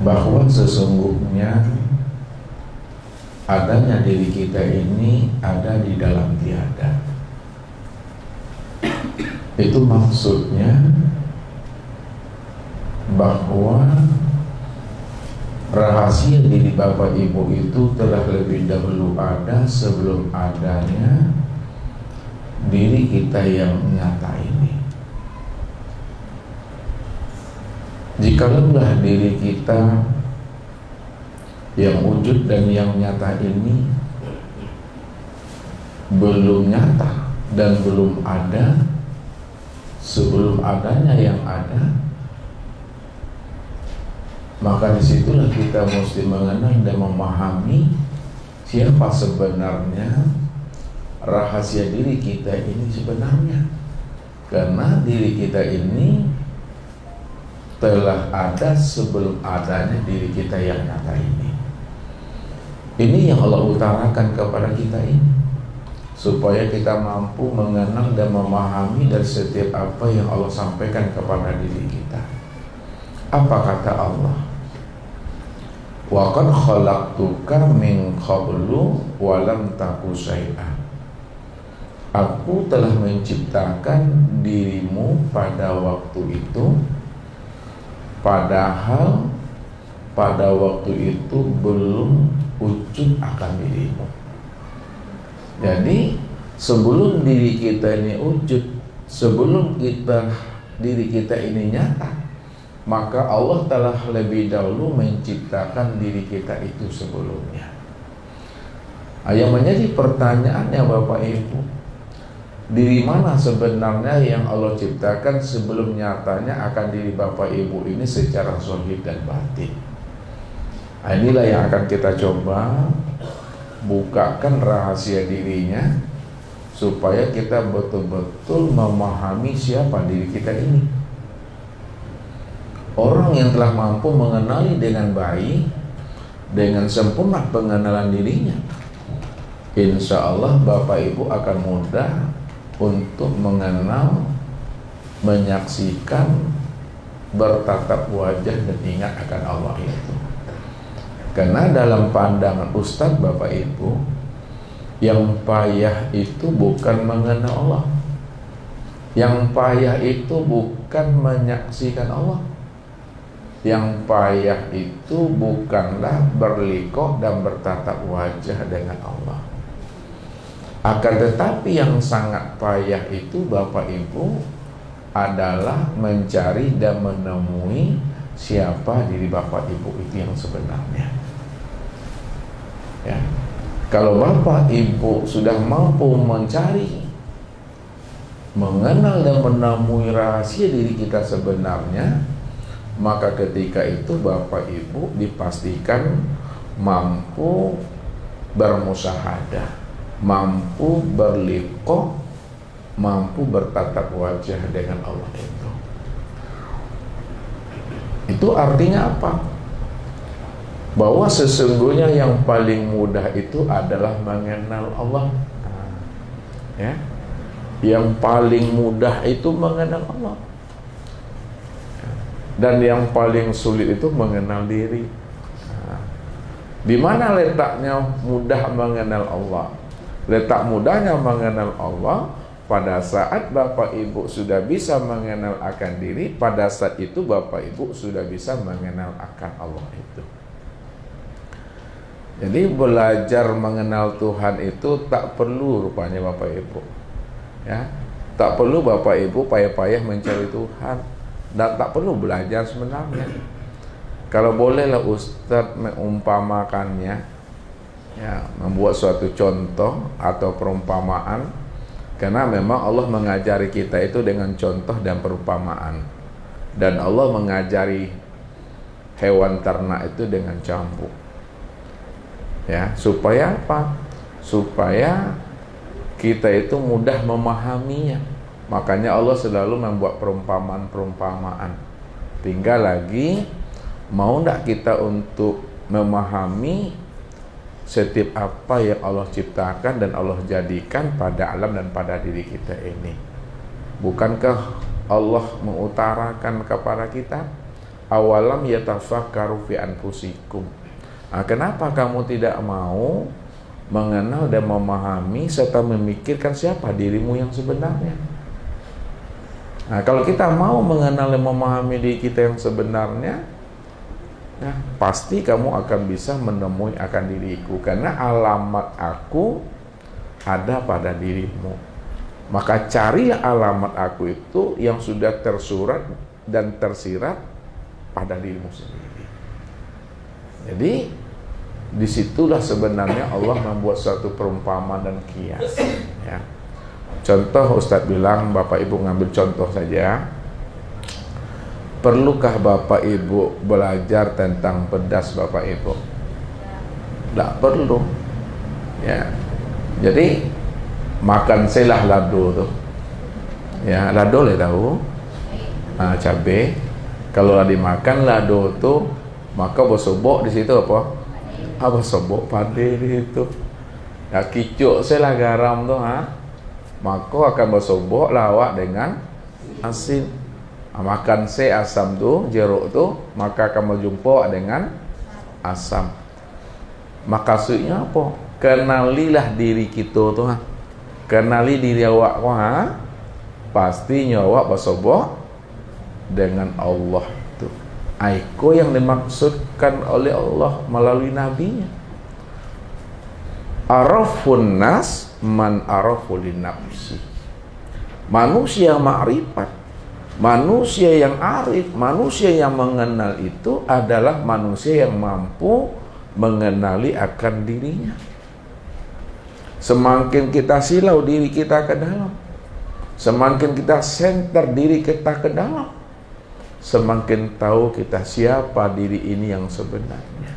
bahwa sesungguhnya adanya diri kita ini ada di dalam tiada. Itu maksudnya bahwa rahasia diri Bapak Ibu itu telah lebih dahulu ada sebelum adanya diri kita yang nyata ini. Jikalau diri kita yang wujud dan yang nyata ini belum nyata dan belum ada sebelum adanya yang ada, maka disitulah kita mesti mengenal dan memahami siapa sebenarnya rahasia diri kita ini sebenarnya. Karena diri kita ini telah ada sebelum adanya diri kita yang nyata ini. Ini yang Allah utarakan kepada kita ini, supaya kita mampu mengenal dan memahami dari setiap apa yang Allah sampaikan kepada diri kita. Apa kata Allah? Wa qad khalaqtuka min qablu wa lam taku syai'an. Aku telah menciptakan dirimu pada waktu itu, padahal pada waktu itu belum wujud akan dirimu. Jadi sebelum diri kita ini wujud, sebelum diri kita ini nyata, maka Allah telah lebih dahulu menciptakan diri kita itu sebelumnya. Yang menjadi pertanyaannya Bapak Ibu, diri mana sebenarnya yang Allah ciptakan sebelum nyatanya akan diri Bapak Ibu ini secara zahir dan batin? Inilah yang akan kita coba bukakan rahasia dirinya, supaya kita betul-betul memahami siapa diri kita ini. Orang yang telah mampu mengenali dengan baik, dengan sempurna pengenalan dirinya, insya Allah Bapak Ibu akan mudah untuk mengenal, menyaksikan, bertatap wajah dan ingat akan Allah itu. Karena dalam pandangan Ustadz Bapak Ibu, yang payah itu bukan mengenal Allah, yang payah itu bukan menyaksikan Allah, yang payah itu bukanlah berliqah dan bertatap wajah dengan Allah. Akan tetapi yang sangat payah itu Bapak Ibu adalah mencari dan menemui siapa diri Bapak Ibu itu yang sebenarnya. Ya. Kalau Bapak Ibu sudah mampu mencari, mengenal dan menemui rahasia diri kita sebenarnya, maka ketika itu Bapak Ibu dipastikan mampu bermusyahadah, mampu berliqah, mampu bertatap wajah dengan Allah itu. Itu artinya apa? Bahwa sesungguhnya yang paling mudah itu adalah mengenal Allah. Ya. Yang paling mudah itu mengenal Allah. Dan yang paling sulit itu mengenal diri. Di mana letaknya mudah mengenal Allah? Letak mudahnya mengenal Allah pada saat Bapak Ibu sudah bisa mengenal akan diri, pada saat itu Bapak Ibu sudah bisa mengenal akan Allah itu. Jadi belajar mengenal Tuhan itu tak perlu rupanya Bapak Ibu, ya, tak perlu Bapak Ibu payah-payah mencari Tuhan, dan tak perlu belajar sebenarnya. Kalau bolehlah Ustadz mengumpamakannya, ya, membuat suatu contoh atau perumpamaan, karena memang Allah mengajari kita itu dengan contoh dan perumpamaan, dan Allah mengajari hewan ternak itu dengan cambuk. Ya, supaya apa? Supaya kita itu mudah memahaminya. Makanya Allah selalu membuat perumpamaan-perumpamaan. Tinggal lagi mau enggak kita untuk memahami setiap apa yang Allah ciptakan dan Allah jadikan pada alam dan pada diri kita ini. Bukankah Allah mengutarakan kepada kita awalam yatafakkaru fi anfusikum. Kenapa kamu tidak mau mengenal dan memahami serta memikirkan siapa dirimu yang sebenarnya? Kalau kita mau mengenal dan memahami diri kita yang sebenarnya, pasti kamu akan bisa menemui akan diriku, karena alamat aku ada pada dirimu. Maka carilah alamat aku itu yang sudah tersurat dan tersirat pada dirimu sendiri. Jadi disitulah sebenarnya Allah membuat suatu perumpamaan dan kias. Ya. Contoh, Ustadz bilang, Bapak Ibu ngambil contoh saja. Perlukah Bapak Ibu belajar tentang pedas, Bapak Ibu? Tidak perlu. Ya. Jadi makan selah lado tuh. Ya, lado le tahu. Cabai. Kalau dimakan lado tuh, maka bosobok di situ apa? Bosobok pade di situ. Ya, kicuk selah garam tuh, maka akan bosobok lawak dengan asin. Makan se asam tuh, jeruk tuh, maka akan berjumpa dengan asam. Maka maksudnya apa? Kenalilah diri kita tuh, kenali diri awak pasti awak bersobok dengan Allah tuh. Aiko yang dimaksudkan oleh Allah melalui nabinya. Arafun nas man arafu li nafsi. Manusia ma'rifat, manusia yang arif, manusia yang mengenal itu adalah manusia yang mampu mengenali akan dirinya. Semakin kita silau diri kita ke dalam, semakin kita senter diri kita ke dalam, semakin tahu kita siapa diri ini yang sebenarnya.